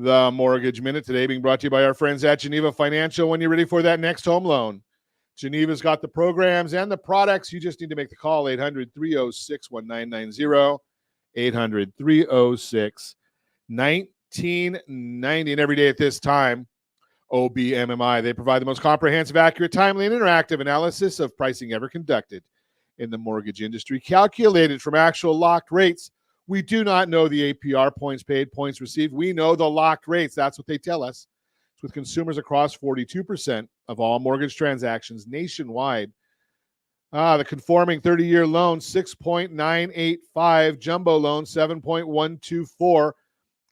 The Mortgage Minute today being brought to you by our friends at Geneva Financial. When you're ready for that next home loan, Geneva's got the programs and the products. You just need to make the call, 800-306-1990, 800-306-1990. And every day at this time, OBMMI, they provide the most comprehensive, accurate, timely, and interactive analysis of pricing ever conducted in the mortgage industry, calculated from actual locked rates. We do not know the APR, points paid, points received. We know the locked rates. That's what they tell us. It's with consumers across 42% of all mortgage transactions nationwide. The conforming 30-year loan, 6.985. Jumbo loan, 7.124.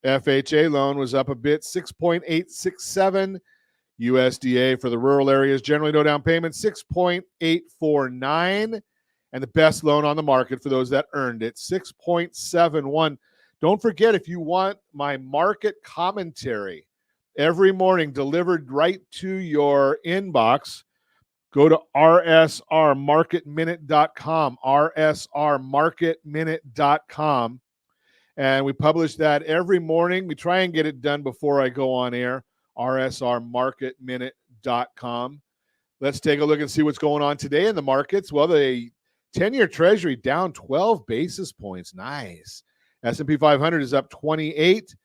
FHA loan was up a bit, 6.867. USDA for the rural areas, generally no down payment, 6.849. And the best loan on the market for those that earned it, 6.71. Don't forget, if you want my market commentary every morning delivered right to your inbox, go to rsrmarketminute.com, rsrmarketminute.com. And we publish that every morning. We try and get it done before I go on air, rsrmarketminute.com. Let's take a look and see what's going on today in the markets. Well, the 10-year Treasury down 12 basis points. Nice. S&P 500 is up 28.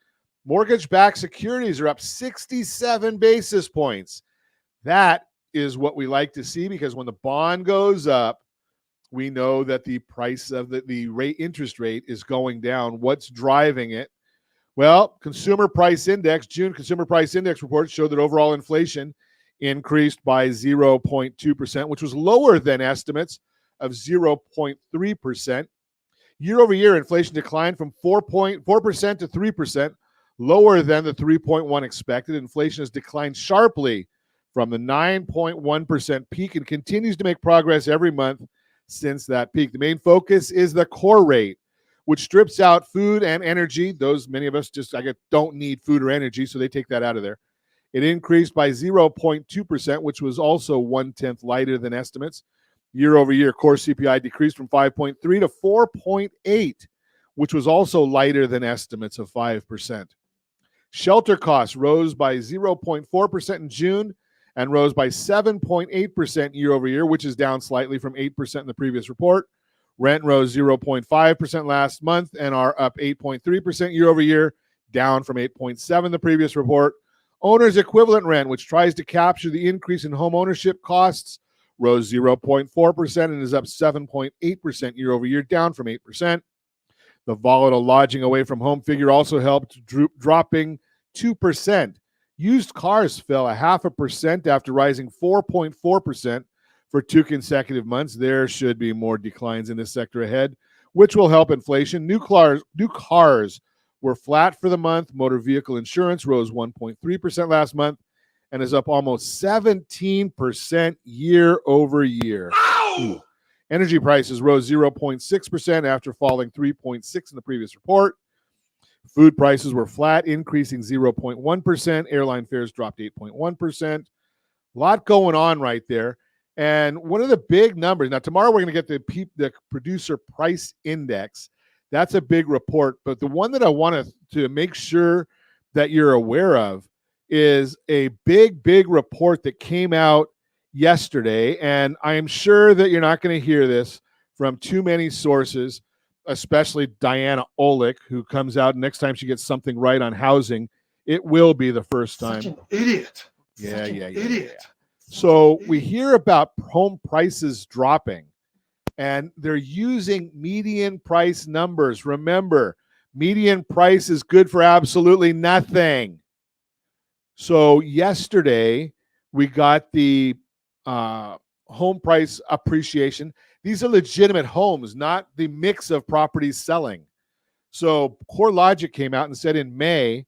Mortgage-backed securities are up 67 basis points. That is what we like to see, because when the bond goes up, we know that the price of the rate, interest rate, is going down. What's driving it? Well, Consumer Price Index, June Consumer Price Index report showed that overall inflation increased by 0.2%, which was lower than estimates of 0.3%. Year over year, inflation declined from 4.4% to 3%, lower than the 3.1% expected. Inflation has declined sharply from the 9.1% peak and continues to make progress every month since that peak. The main focus is the core rate, which strips out food and energy. Those, many of us just don't need food or energy, so they take that out of there. It increased by 0.2%, which was also 1/10 lighter than estimates. Year over year, core CPI decreased from 5.3 to 4.8, which was also lighter than estimates of 5%. Shelter costs rose by 0.4% in June and rose by 7.8% year over year, which is down slightly from 8% in the previous report. Rent rose 0.5% last month and are up 8.3% year over year, down from 8.7% the previous report. Owner's equivalent rent, which tries to capture the increase in home ownership costs, rose 0.4% and is up 7.8% year over year, down from 8%. The volatile lodging away from home figure also helped, dropping 2%. Used cars fell 0.5% after rising 4.4% for 2 consecutive months. There should be more declines in this sector ahead, which will help inflation. New cars were flat for the month. Motor vehicle insurance rose 1.3% last month and is up almost 17% year over year. Ooh. Energy prices rose 0.6% after falling 3.6% in the previous report. Food prices were flat, increasing 0.1%. Airline fares dropped 8.1%. A lot going on right there. And one of the big numbers, now tomorrow we're going to get the producer price index. That's a big report. But the one that I want to make sure that you're aware of is a big report that came out yesterday. And I am sure that you're not going to hear this from too many sources, especially Diana Olick, who comes out next time she gets something right on housing. It will be the first time. Such an idiot. Yeah. So we hear about home prices dropping, and they're using median price numbers. Remember, median price is good for absolutely nothing. So yesterday, we got the home price appreciation. These are legitimate homes, not the mix of properties selling. So CoreLogic came out and said in May,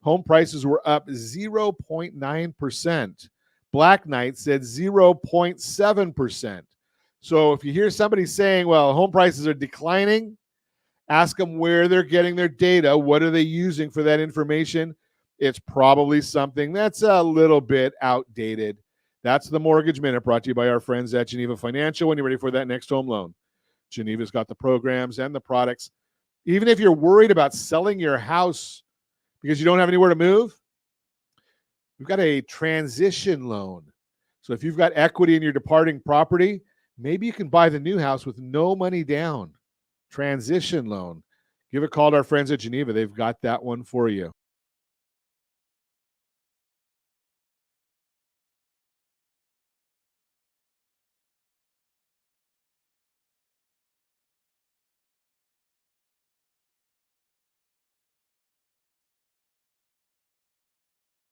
home prices were up 0.9%. Black Knight said 0.7%. So if you hear somebody saying, well, home prices are declining, ask them where they're getting their data. What are they using for that information? It's probably something that's a little bit outdated. That's the Mortgage Minute, brought to you by our friends at Geneva Financial. When you're ready for that next home loan, Geneva's got the programs and the products. Even if you're worried about selling your house because you don't have anywhere to move? We've got a transition loan. So if you've got equity in your departing property, maybe you can buy the new house with no money down. Transition loan. Give a call to our friends at Geneva. They've got that one for you.